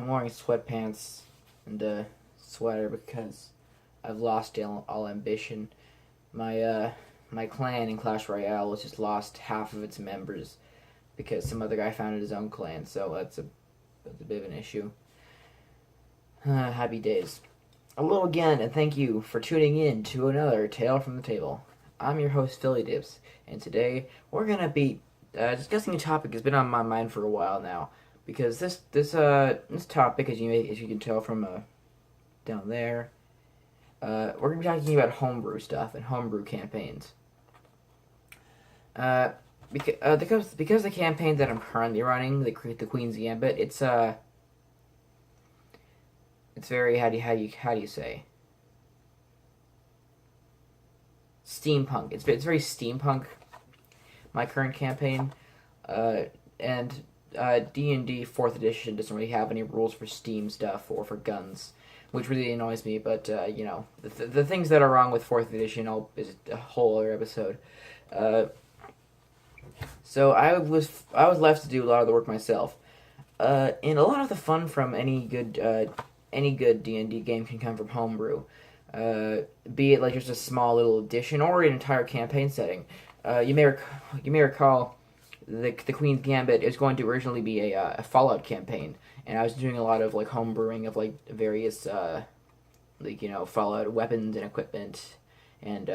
I'm wearing sweatpants and a sweater because I've lost all ambition. My clan in Clash Royale has just lost half of its members because some other guy founded his own clan, so that's a bit of an issue. Happy days. Hello again, and thank you for tuning in to another Tale from the Table. I'm your host, Philly Dips, and today we're gonna be discussing a topic that's been on my mind for a while now. Because this topic, as you can tell from down there, we're gonna be talking about homebrew stuff and homebrew campaigns. Because the campaign that I'm currently running, the Queen's Gambit, it's very how do you say steampunk. It's very steampunk. My current campaign, and D&D 4th edition doesn't really have any rules for Steam stuff or for guns, which really annoys me. But the things that are wrong with 4th edition is a whole other episode. So I was left to do a lot of the work myself, and a lot of the fun from any good D&D game can come from homebrew, be it like just a small little addition or an entire campaign setting. You may recall the Queen's Gambit is going to originally be a Fallout campaign, and I was doing a lot of like homebrewing of like various Fallout weapons and equipment and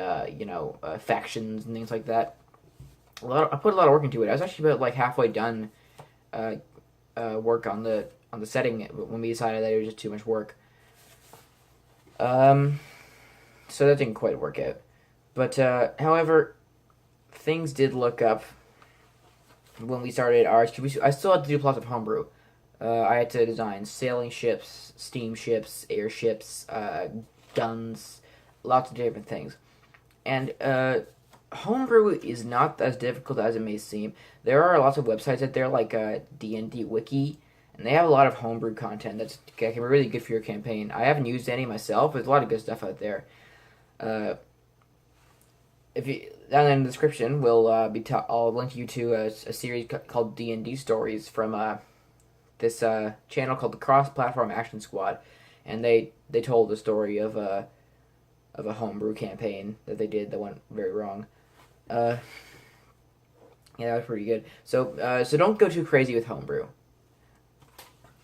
factions and things like that. I put a lot of work into it. I was actually about like halfway done work on the setting when we decided that it was just too much work. So that didn't quite work out. But however, things did look up when we started ours. I still had to do plots of homebrew. I had to design sailing ships, steamships, airships, guns, lots of different things. And homebrew is not as difficult as it may seem. There are lots of websites out there like D&D Wiki, and they have a lot of homebrew content that can be really good for your campaign. I haven't used any myself, but there's a lot of good stuff out there. If you down in the description, I'll link you to a series called D&D Stories from this channel called the Cross Platform Action Squad, and they told the story of a homebrew campaign that they did that went very wrong. Yeah, that was pretty good. So don't go too crazy with homebrew.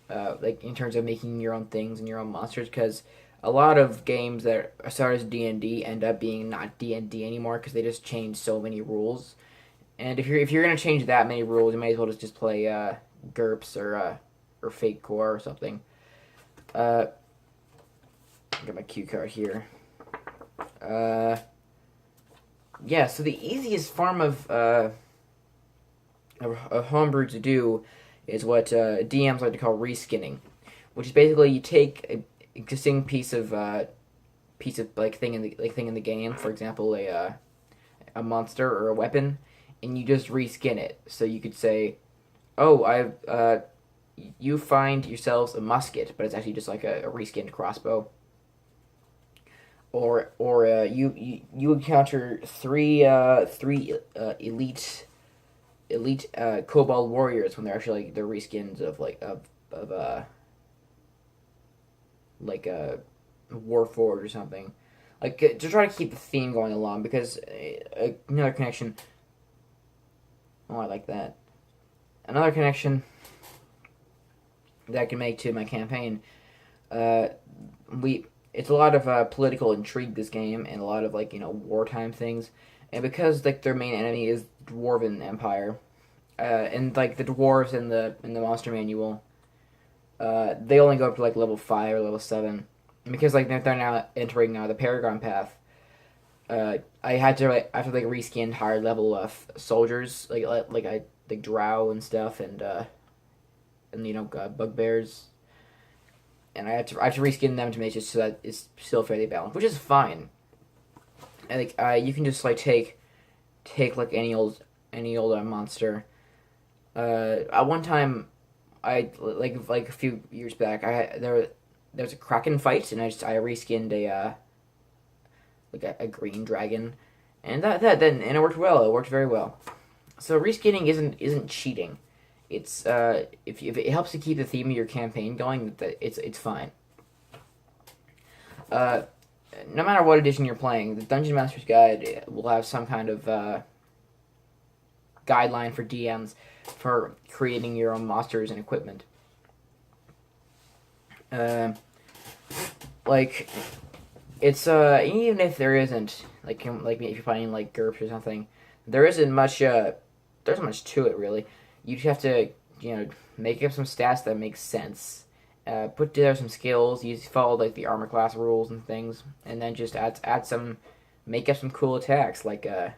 Like in terms of making your own things and your own monsters, because a lot of games that start as D&D end up being not D&D anymore because they just change so many rules. And if you're gonna change that many rules, you may as well just play GURPS or Fake Core or something. Got my cue card here. Yeah, so the easiest form of homebrew to do is what DMs like to call reskinning, which is basically you take a existing piece of thing in the game, for example, a monster or a weapon, and you just reskin it. So you could say, "Oh, you find yourselves a musket, but it's actually just like a reskinned crossbow." Or you encounter three elite kobold warriors when they're actually like they're reskins of Warforged or something, like to try to keep the theme going along. Because another connection. Oh, I like that. Another connection that I can make to my campaign. It's a lot of political intrigue, this game, and a lot of wartime things. And because their main enemy is Dwarven Empire, and the dwarves in the monster manual, they only go up to level 5 or level 7. And because they're now entering the Paragon Path, I had to reskin higher level soldiers like drow and stuff, and bugbears. And I have to reskin them to make it so that it's still fairly balanced, which is fine. And you can just take any old monster. At one time, I a few years back, there was a Kraken fight, and I reskinned a green dragon, and that it worked well. It worked very well. So reskinning isn't cheating. if it helps to keep the theme of your campaign going, it's fine. Uh, no matter what edition you're playing, the Dungeon Master's Guide will have some kind of guideline for DMs for creating your own monsters and equipment. Like it's even if there isn't like if you're playing like GURPS or something, there isn't much there's much to it really. You just have to make up some stats that make sense. Put together some skills. You follow like the armor class rules and things, and then just make up some cool attacks. Like I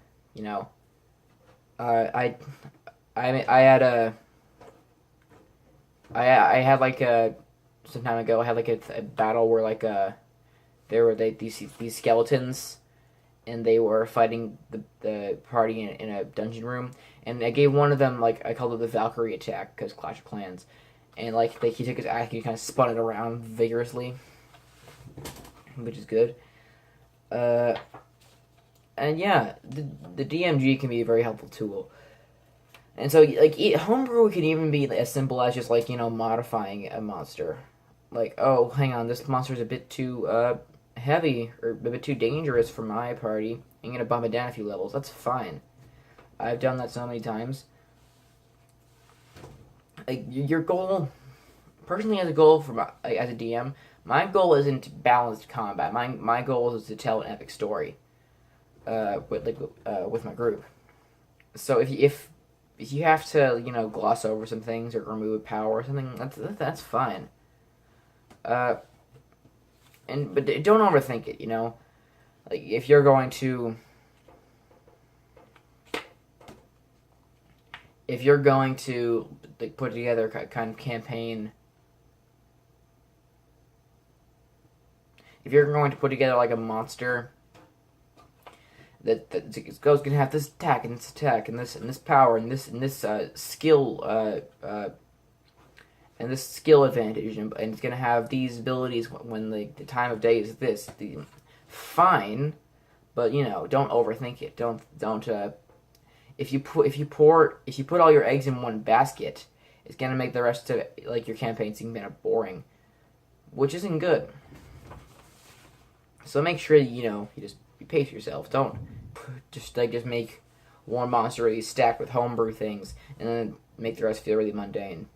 had I had like some time ago. I had like a battle where like there were these skeletons, and they were fighting the party in a dungeon room, and I gave one of them like I called it the Valkyrie attack because Clash of Clans. And like he took his axe, he kind of spun it around vigorously, which is good. And yeah, the DMG can be a very helpful tool. And so like homebrew can even be as simple as just like modifying a monster. Like, oh, hang on, this monster's a bit too heavy or a bit too dangerous for my party. I'm gonna bump it down a few levels. That's fine. I've done that so many times. Like your goal, personally, as a goal as a DM, my goal isn't balanced combat. My goal is to tell an epic story, with my group. So if you have to gloss over some things or remove a power or something, that's fine. But don't overthink it. Like if you're going to like put together a kind of campaign, if you're going to put together like a monster that goes gonna have this attack and this attack and this power and this skill and this skill advantage and it's gonna have these abilities when the time of day is this, fine, but don't overthink it. Don't if you put all your eggs in one basket, it's gonna make the rest of like your campaign seem kind of boring, which isn't good. So make sure you pace yourself. Don't just make one monster really stacked with homebrew things and then make the rest feel really mundane.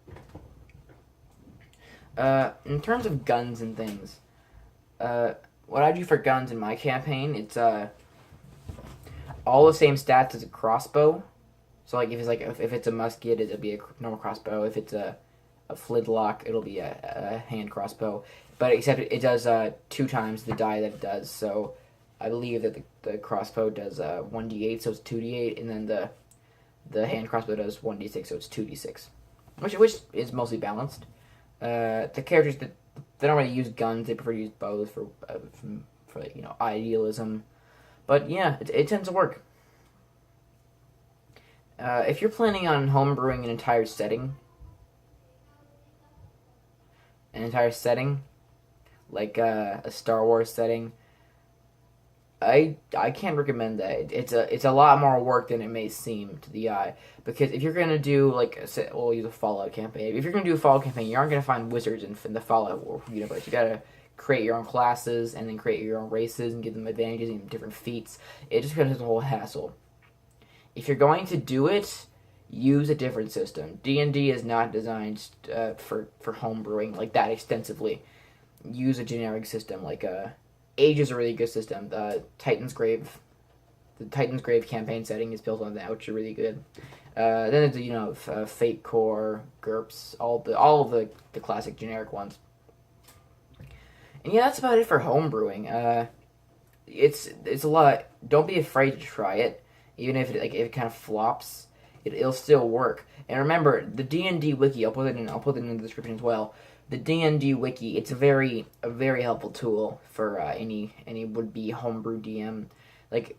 In terms of guns and things, what I do for guns in my campaign, it's all the same stats as a crossbow. So like if it's a musket, it'll be a normal crossbow. If it's a flintlock, it'll be a hand crossbow. But except it does 2 times the die that it does. So I believe that the crossbow does 1d8, so it's 2d8, and then the hand crossbow does 1d6, so it's 2d6, which is mostly balanced. The characters that they don't really use guns; they prefer to use bows for idealism. But yeah, it tends to work. If you're planning on homebrewing an entire setting, like a Star Wars setting, I can't recommend that. It's a lot more work than it may seem to the eye. Because if you're gonna do we'll use a Fallout campaign. If you're gonna do a Fallout campaign, you aren't gonna find wizards in the Fallout universe. You gotta create your own classes and then create your own races and give them advantages and different feats. It just becomes a whole hassle. If you're going to do it, use a different system. D&D is not designed for homebrewing like that extensively. Use a generic system like Age is a really good system. The Titan's Grave campaign setting is built on that, which is really good. Then there's Fate Core, GURPS, all of the classic generic ones. And yeah, that's about it for homebrewing. It's a lot. Don't be afraid to try it, even if it kind of flops. It'll still work. And remember, the D&D wiki. I'll put it in the description as well. The D&D wiki. It's a very helpful tool for any would-be homebrew DM. Like